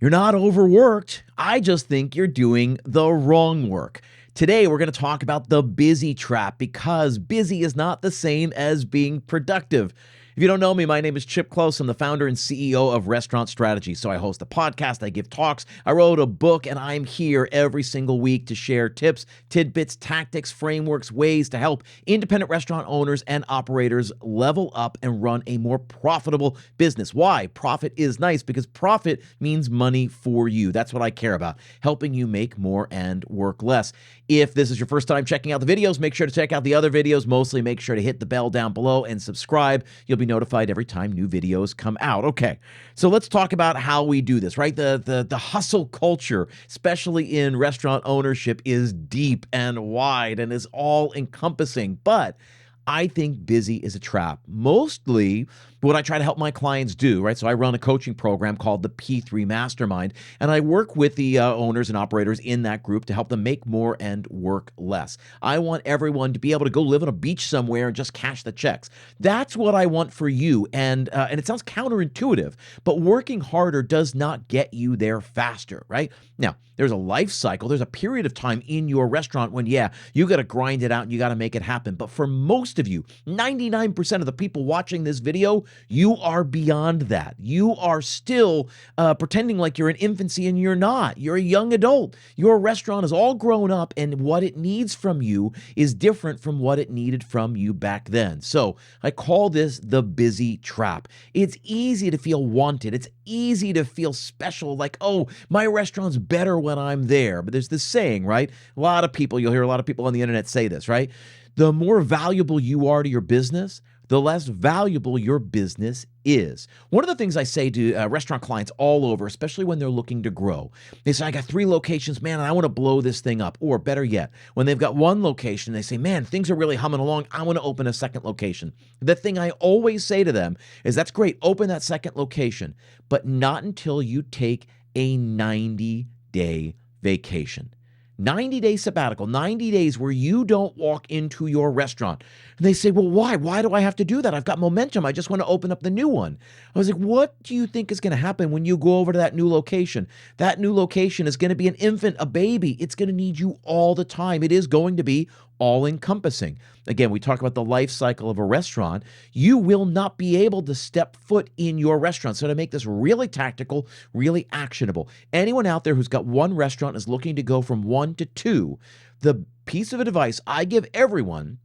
You're not overworked. I just think you're doing the wrong work. Today, we're going to talk about the busy trap because busy is not the same as being productive. If you don't know me, my name is Chip Klose. I'm the founder and CEO of Restaurant Strategy. So I host a podcast, I give talks, I wrote a book, and I'm here every single week to share tips, tidbits, tactics, frameworks, ways to help independent restaurant owners and operators level up and run a more profitable business. Why? Profit is nice because profit means money for you. That's what I care about, helping you make more and work less. If this is your first time checking out the videos, make sure to check out the other videos. Mostly make sure to hit the bell down below and subscribe. You'll be notified every time new videos come out. Okay, so let's talk about how we do this, right? The hustle culture, especially in restaurant ownership, is deep and wide and is all encompassing. But I think busy is a trap. Mostly what I try to help my clients do, right? So I run a coaching program called the P3 Mastermind, and I work with the owners and operators in that group to help them make more and work less. I want everyone to be able to go live on a beach somewhere and just cash the checks. That's what I want for you. And it sounds counterintuitive, but working harder does not get you there faster, right? Now, there's a life cycle. There's a period of time in your restaurant when, yeah, you got to grind it out and you got to make it happen. But for most of you, 99% of the people watching this video, you are beyond that. You are still pretending like you're in infancy and you're not. You're a young adult. Your restaurant is all grown up and what it needs from you is different from what it needed from you back then. So I call this the busy trap. It's easy to feel wanted. It's easy to feel special, like, oh, my restaurant's better when I'm there. But there's this saying, right? You'll hear a lot of people on the internet say this, right? The more valuable you are to your business, the less valuable your business is. One of the things I say to restaurant clients all over, especially when they're looking to grow, they say, I got 3 locations, man, and I want to blow this thing up. Or better yet, when they've got 1 location, they say, man, things are really humming along. I want to open a 2nd location. The thing I always say to them is, that's great, open that 2nd location, but not until you take a 90-day vacation. 90-day sabbatical, 90 days where you don't walk into your restaurant. And they say, well, why? Why do I have to do that? I've got momentum. I just want to open up the new one. I was like, what do you think is going to happen when you go over to that new location? That new location is going to be an infant, a baby. It's going to need you all the time. It is going to be all-encompassing. Again, we talk about the life cycle of a restaurant. You will not be able to step foot in your restaurant. So to make this really tactical, really actionable, anyone out there who's got 1 restaurant is looking to go from 1 to 2, the piece of advice I give everyone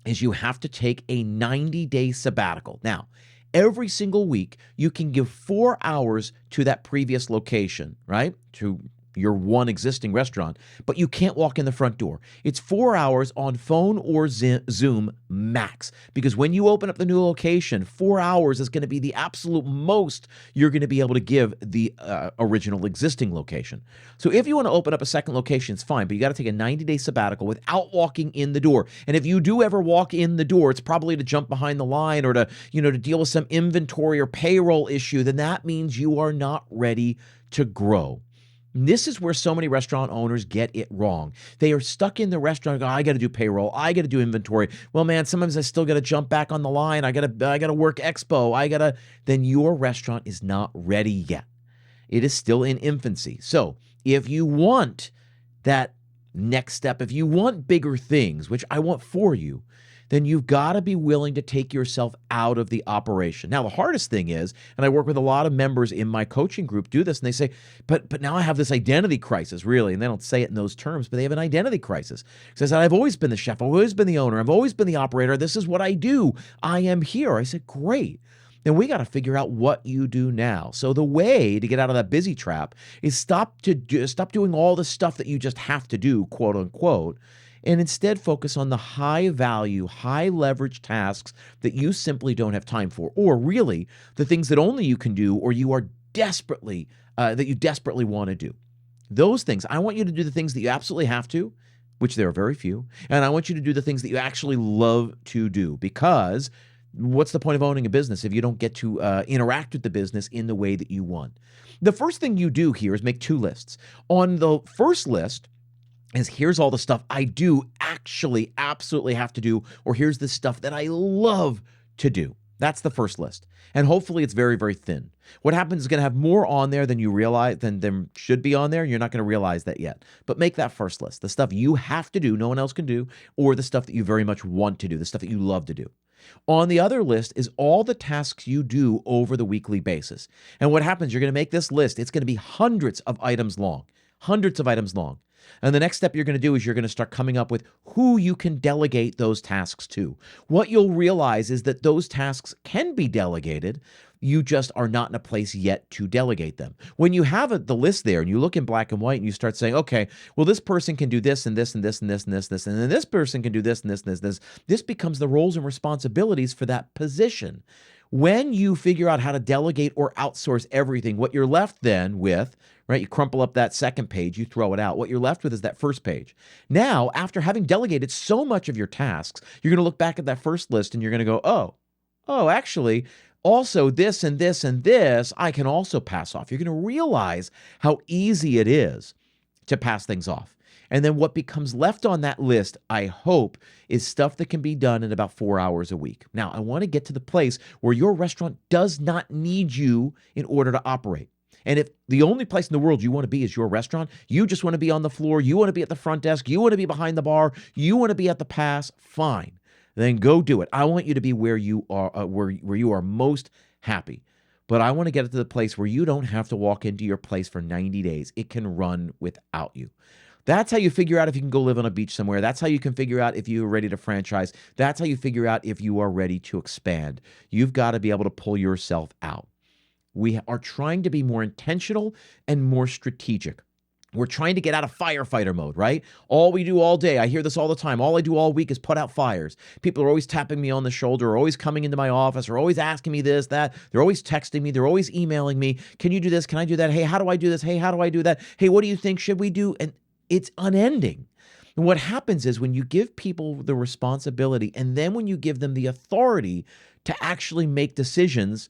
is you have to take a 90-day sabbatical. Now, every single week, you can give 4 hours to that previous location, right? To your 1 existing restaurant, but you can't walk in the front door. It's 4 hours on phone or Zoom max, because when you open up the new location, 4 hours is going to be the absolute most you're going to be able to give the original existing location. So if you want to open up a 2nd location, it's fine, but you got to take a 90-day sabbatical without walking in the door. And if you do ever walk in the door, it's probably to jump behind the line or to deal with some inventory or payroll issue. Then that means you are not ready to grow. This is where so many restaurant owners get it wrong. They are stuck in the restaurant. Go, I got to do payroll. I got to do inventory. Well, man, sometimes I still got to jump back on the line. I got to work expo. Then your restaurant is not ready yet. It is still in infancy. So if you want that next step, if you want bigger things, which I want for you, then you've got to be willing to take yourself out of the operation. Now, the hardest thing is, and I work with a lot of members in my coaching group do this, and they say, but now I have this identity crisis, really. And they don't say it in those terms, but they have an identity crisis. It says, I've always been the chef. I've always been the owner. I've always been the operator. This is what I do. I am here. I said, great. Then we got to figure out what you do now. So the way to get out of that busy trap is stop doing all the stuff that you just have to do, quote unquote, and instead focus on the high value, high leverage tasks that you simply don't have time for, or really the things that only you can do or you are desperately want to do. Those things, I want you to do the things that you absolutely have to, which there are very few, and I want you to do the things that you actually love to do, because what's the point of owning a business if you don't get to interact with the business in the way that you want? The first thing you do here is make 2 lists. On the first list, is here's all the stuff I do actually absolutely have to do, or here's the stuff that I love to do. That's the first list. And hopefully it's very, very thin. What happens is going to have more on there than you realize, than should be on there. You're not going to realize that yet. But make that first list. The stuff you have to do, no one else can do, or the stuff that you very much want to do, the stuff that you love to do. On the other list is all the tasks you do over the weekly basis. And what happens, you're going to make this list. It's going to be hundreds of items long, hundreds of items long. And the next step you're going to do is you're going to start coming up with who you can delegate those tasks to. What you'll realize is that those tasks can be delegated. You just are not in a place yet to delegate them. When you have the list there and you look in black and white and you start saying, okay, well, this person can do this and this and this and this and this, and then this person can do this and this and this, this becomes the roles and responsibilities for that position. When you figure out how to delegate or outsource everything, what you're left then with, right, you crumple up that second page, you throw it out. What you're left with is that first page. Now, after having delegated so much of your tasks, you're going to look back at that first list and you're going to go, oh, actually, also this and this and this, I can also pass off. You're going to realize how easy it is to pass things off. And then what becomes left on that list, I hope, is stuff that can be done in about 4 hours a week. Now, I want to get to the place where your restaurant does not need you in order to operate. And if the only place in the world you want to be is your restaurant, you just want to be on the floor, you want to be at the front desk, you want to be behind the bar, you want to be at the pass, fine. Then go do it. I want you to be where you are, where you are most happy. But I want to get it to the place where you don't have to walk into your place for 90 days. It can run without you. That's how you figure out if you can go live on a beach somewhere. That's how you can figure out if you are ready to franchise. That's how you figure out if you are ready to expand. You've got to be able to pull yourself out. We are trying to be more intentional and more strategic. We're trying to get out of firefighter mode, right? All we do all day, I hear this all the time, all I do all week is put out fires. People are always tapping me on the shoulder, are always coming into my office, are always asking me this, that. They're always texting me. They're always emailing me. Can you do this? Can I do that? Hey, how do I do this? Hey, how do I do that? Hey, what do you think? Should we do? And it's unending. And what happens is when you give people the responsibility and then when you give them the authority to actually make decisions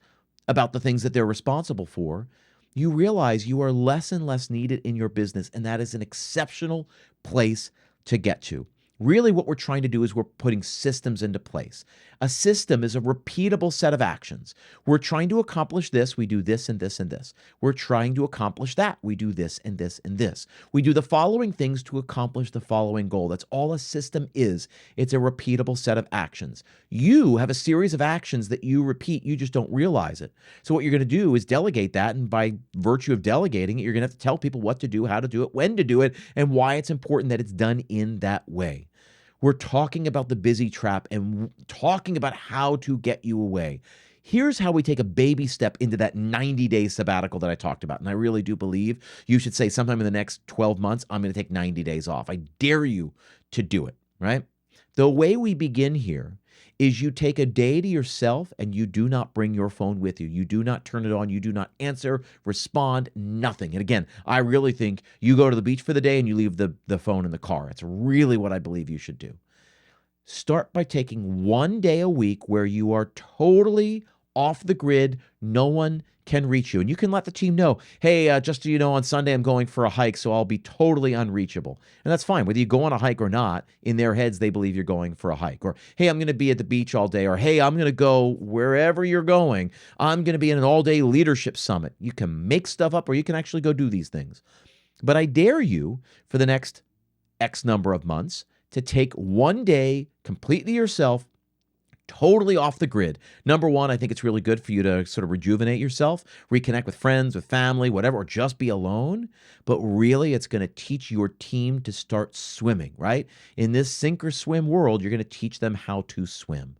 about the things that they're responsible for, you realize you are less and less needed in your business, and that is an exceptional place to get to. Really, what we're trying to do is we're putting systems into place. A system is a repeatable set of actions. We're trying to accomplish this, we do this and this and this. We're trying to accomplish that, we do this and this and this. We do the following things to accomplish the following goal. That's all a system is. It's a repeatable set of actions. You have a series of actions that you repeat, you just don't realize it. So what you're going to do is delegate that, and by virtue of delegating it, you're going to have to tell people what to do, how to do it, when to do it, and why it's important that it's done in that way. We're talking about the busy trap and talking about how to get you away. Here's how we take a baby step into that 90-day sabbatical that I talked about. And I really do believe you should say sometime in the next 12 months, I'm going to take 90 days off. I dare you to do it, right? The way we begin here is you take a day to yourself and you do not bring your phone with you. You do not turn it on. You do not answer, respond, nothing. And again, I really think you go to the beach for the day and you leave the phone in the car. It's really what I believe you should do. Start by taking one day a week where you are totally off the grid. No one can reach you. And you can let the team know, hey, just so you know, on Sunday I'm going for a hike, so I'll be totally unreachable. And that's fine. Whether you go on a hike or not, in their heads, they believe you're going for a hike. Or, hey, I'm going to be at the beach all day. Or, hey, I'm going to go wherever you're going. I'm going to be in an all-day leadership summit. You can make stuff up or you can actually go do these things. But I dare you for the next X number of months to take one day completely yourself, totally off the grid. Number one, I think it's really good for you to sort of rejuvenate yourself, reconnect with friends, with family, whatever, or just be alone. But really, it's going to teach your team to start swimming, right? In this sink or swim world, you're going to teach them how to swim.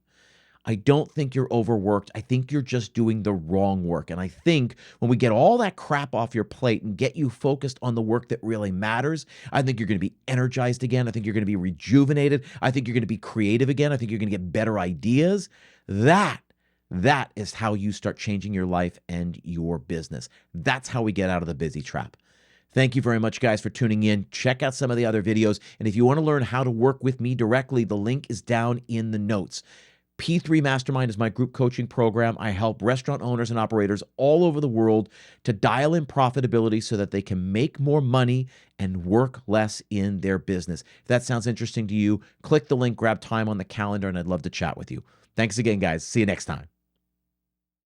I don't think you're overworked. I think you're just doing the wrong work. And I think when we get all that crap off your plate and get you focused on the work that really matters, I think you're going to be energized again. I think you're going to be rejuvenated. I think you're going to be creative again. I think you're going to get better ideas. That is how you start changing your life and your business. That's how we get out of the busy trap. Thank you very much, guys, for tuning in. Check out some of the other videos. And if you want to learn how to work with me directly, the link is down in the notes. P3 Mastermind is my group coaching program. I help restaurant owners and operators all over the world to dial in profitability so that they can make more money and work less in their business. If that sounds interesting to you, click the link, grab time on the calendar, and I'd love to chat with you. Thanks again, guys. See you next time.